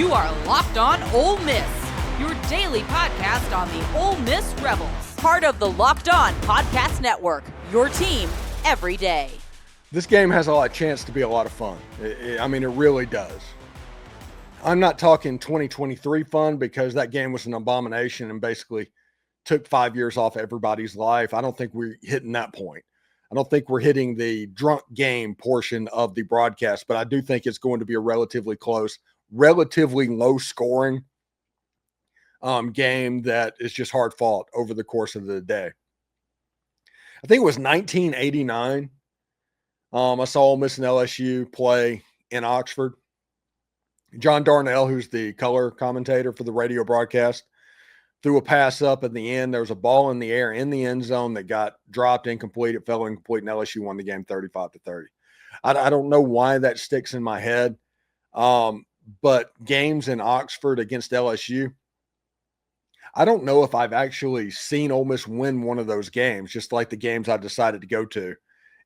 You are Locked On Ole Miss, your daily podcast on the Ole Miss Rebels. Part of the Locked On Podcast Network, your team every day. This game has a lot of chance to be a lot of fun. It really does. I'm not talking 2023 fun because that game was an abomination and basically took 5 years off everybody's life. I don't think we're hitting that point. I don't think we're hitting the drunk game portion of the broadcast, but I do think it's going to be a relatively close, relatively low scoring game that is just hard fought over the course of the day. I think it was 1989. I saw Ole Miss and LSU play in Oxford. John Darnell, who's the color commentator for the radio broadcast, threw a pass up at the end. There was a ball in the air in the end zone that got dropped incomplete. It fell incomplete, and LSU won the game 35-30. I don't know why that sticks in my head, but games in Oxford against LSU, I don't know if I've actually seen Ole Miss win one of those games, just like the games I decided to go to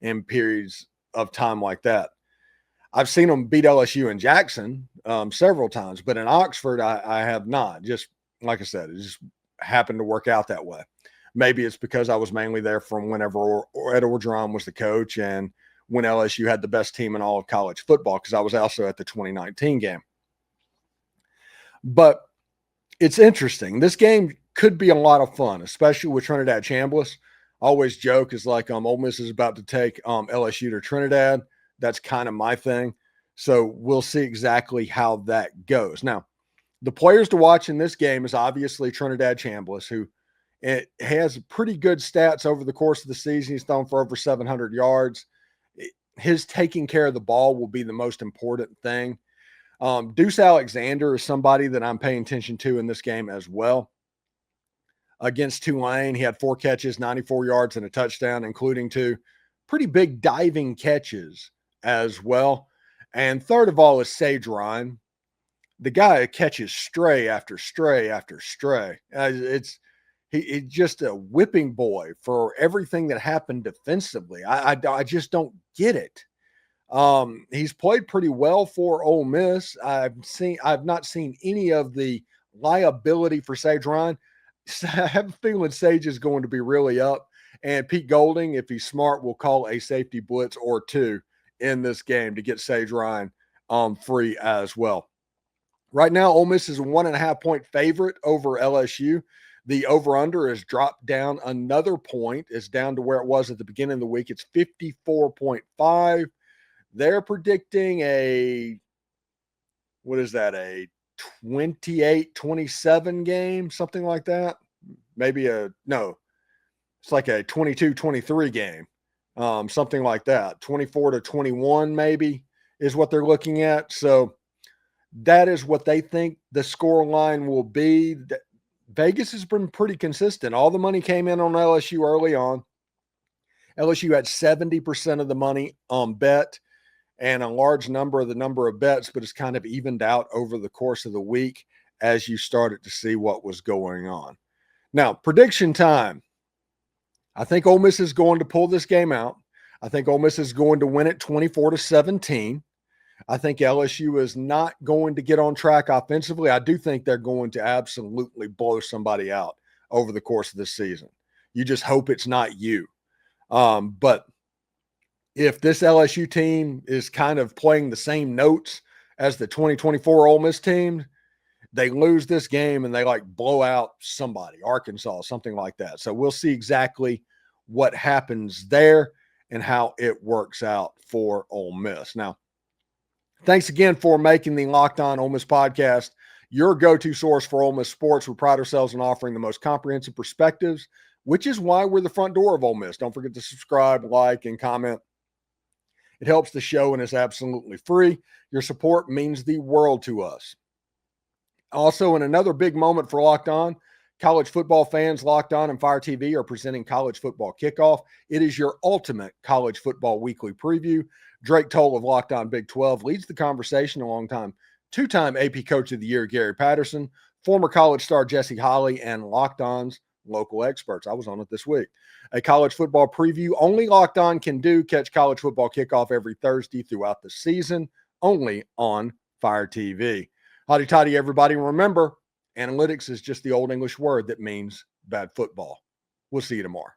in periods of time like that. I've seen them beat LSU in Jackson several times, but in Oxford, I have not. Just like I said, it just happened to work out that way. Maybe it's because I was mainly there from whenever Ed Orgeron was the coach and when LSU had the best team in all of college football, because I was also at the 2019 game. But it's interesting. This game could be a lot of fun, especially with Trinidad Chambliss. I always joke is like Ole Miss is about to take LSU to Trinidad. That's kind of my thing. So we'll see exactly how that goes. Now, the players to watch in this game is obviously Trinidad Chambliss, who it has pretty good stats over the course of the season. He's thrown for over 700 yards. His taking care of the ball will be the most important thing. Deuce Alexander is somebody that I'm paying attention to in this game as well. Against Tulane, he had 4 catches, 94 yards, and a touchdown, including 2 pretty big diving catches as well. And third of all is Sage Ryan. The guy catches stray after stray after stray. He's just a whipping boy for everything that happened defensively. I just don't get it. He's played pretty well for Ole Miss. I've not seen any of the liability for Sage Ryan. I have a feeling Sage is going to be really up, and Pete Golding, if he's smart, will call a safety blitz or 2 in this game to get Sage Ryan free as well. Right now, Ole Miss is a 1.5-point favorite over LSU. The over-under has dropped down another point. It's down to where it was at the beginning of the week. It's 54.5. They're predicting a 28-27 game, something like that. It's like a 22-23 game, something like that. 24-21 maybe is what they're looking at. So that is what they think the score line will be. Vegas has been pretty consistent. All the money came in on LSU early on. LSU had 70% of the money on bet and a large number of bets, but it's kind of evened out over the course of the week as you started to see what was going on. Now, prediction time. I think Ole Miss is going to pull this game out. I think Ole Miss is going to win it 24-17. I think LSU is not going to get on track offensively. I do think they're going to absolutely blow somebody out over the course of this season. You just hope it's not you. But if this LSU team is kind of playing the same notes as the 2024 Ole Miss team, they lose this game and they blow out somebody, Arkansas, something like that. So we'll see exactly what happens there and how it works out for Ole Miss. Now, thanks again for making the Locked On Ole Miss podcast your go-to source for Ole Miss sports. We pride ourselves in offering the most comprehensive perspectives, which is why we're the front door of Ole Miss. Don't forget to subscribe, like, and comment. It helps the show and is absolutely free. Your support means the world to us. Also, in another big moment for Locked On, college football fans, Locked On and Fire TV are presenting College Football Kickoff. It is your ultimate college football weekly preview. Drake Toll of Locked On Big 12 leads the conversation alongside two-time AP Coach of the Year Gary Patterson, former college star Jesse Holley, and Locked On's local experts. I was on it this week. A college football preview only Locked On can do. Catch College Football Kickoff every Thursday throughout the season, only on Fire TV. Hotty toddy, everybody. Remember, analytics is just the old English word that means bad football. We'll see you tomorrow.